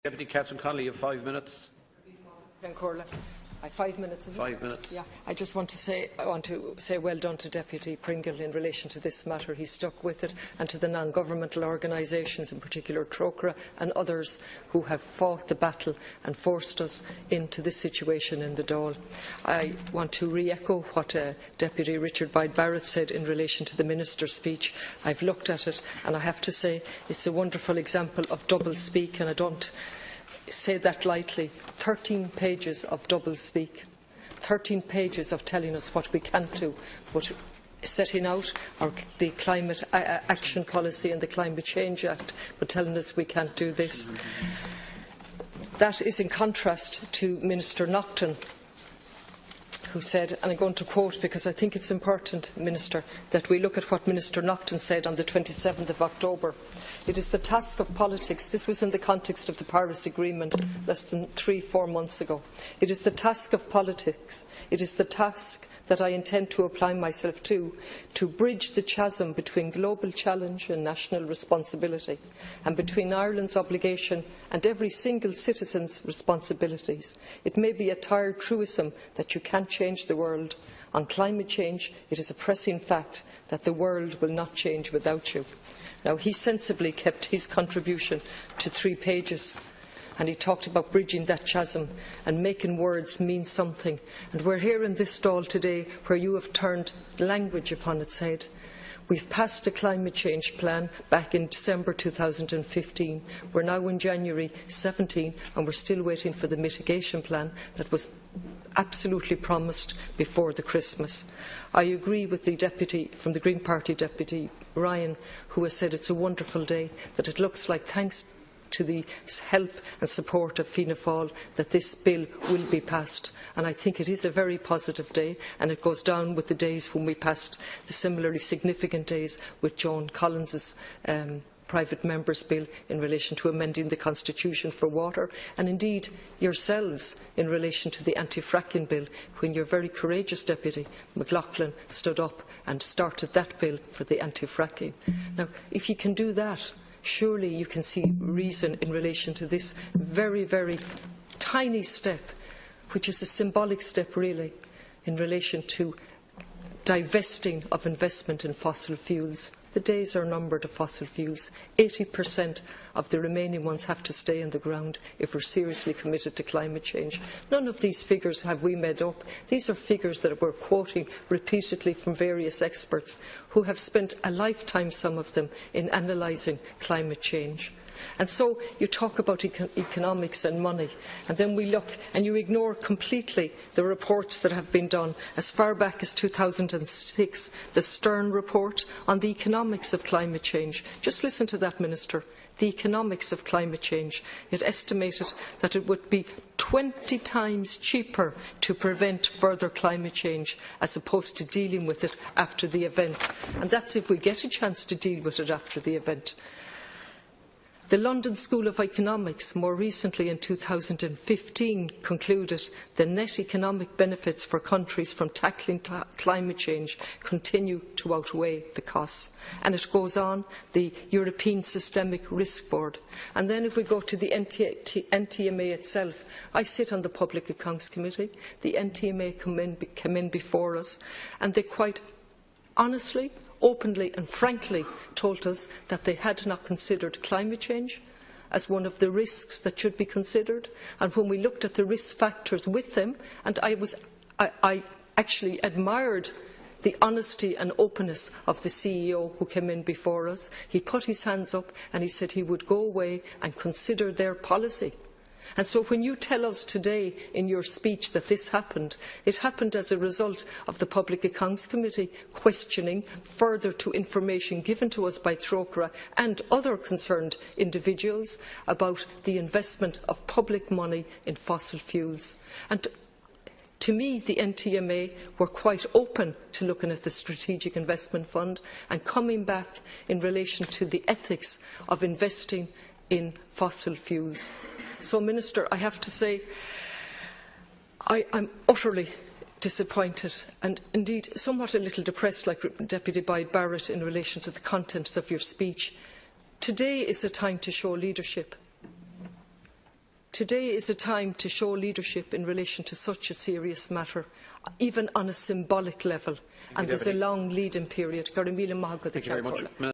Deputy Catherine Connolly, you have 5 minutes. I have 5 minutes. 5 minutes. Yeah. I want to say well done to Deputy Pringle in relation to this matter. He stuck with it, and to the non-governmental organisations, in particular Trócaire and others, who have fought the battle and forced us into this situation in the Dáil. I want to re-echo what Deputy Richard Boyd Barrett said in relation to the Minister's speech. I've looked at it, and I have to say it's a wonderful example of double speak, and I don't say that lightly. 13 pages of double speak, 13 pages of telling us what we can't do, but setting out the climate action policy and the Climate Change Act, but telling us we can't do this. That is in contrast to Minister Naughton, who said, and I'm going to quote because I think it's important, Minister, that we look at what Minister Naughton said on the 27th of October. It is the task of politics. This was in the context of the Paris Agreement less than 3-4 months ago. It is the task of politics. It is the task that I intend to apply myself to bridge the chasm between global challenge and national responsibility, and between Ireland's obligation and every single citizen's responsibilities. It may be a tired truism that you can't change the world. On climate change, it is a pressing fact that the world will not change without you. Now, he sensibly kept his contribution to 3 pages, and he talked about bridging that chasm and making words mean something. And we're here in this Dáil today where you have turned language upon its head. We've passed a climate change plan back in December 2015. We're now in January 17 and we're still waiting for the mitigation plan that was absolutely promised before the Christmas. I agree with the Deputy from the Green Party, Deputy Ryan, who has said it's a wonderful day, that it looks like, thanks to the help and support of Fianna Fáil, that this bill will be passed. And I think it is a very positive day, and it goes down with the days when we passed the similarly significant days with Joan Collins's private member's bill in relation to amending the Constitution for water, and indeed yourselves in relation to the anti-fracking bill, when your very courageous Deputy McLaughlin stood up and started that bill for the anti-fracking. Now, if you can do that, surely you can see reason in relation to this very, very tiny step, which is a symbolic step really, in relation to divesting of investment in fossil fuels. The days are numbered of fossil fuels. 80% of the remaining ones have to stay in the ground if we're seriously committed to climate change. None of these figures have we made up. These are figures that we're quoting repeatedly from various experts who have spent a lifetime, some of them, in analysing climate change. And so you talk about economics and money, and then we look and you ignore completely the reports that have been done as far back as 2006, the Stern report on the economics of climate change. Just listen to that, Minister. The economics of climate change. It estimated that it would be 20 times cheaper to prevent further climate change as opposed to dealing with it after the event. And that's if we get a chance to deal with it after the event. The London School of Economics, more recently in 2015, concluded the net economic benefits for countries from tackling climate change continue to outweigh the costs. And it goes on, the European Systemic Risk Board. And then if we go to the NTMA itself, I sit on the Public Accounts Committee. The NTMA come in before us, and they quite honestly, openly and frankly told us that they had not considered climate change as one of the risks that should be considered. And when we looked at the risk factors with them, and I actually admired the honesty and openness of the CEO who came in before us. He put his hands up and he said he would go away and consider their policy. And so when you tell us today in your speech that this happened, it happened as a result of the Public Accounts Committee questioning further to information given to us by Trócaire and other concerned individuals about the investment of public money in fossil fuels. And to me, the NTMA were quite open to looking at the Strategic Investment Fund and coming back in relation to the ethics of investing in fossil fuels. So, Minister, I have to say I'm utterly disappointed and indeed somewhat a little depressed, like Deputy Boyd Barrett, in relation to the contents of your speech. Today is a time to show leadership. today is a time to show leadership in relation to such a serious matter, even on a symbolic level. And there's a long lead-in period. Thank you very much.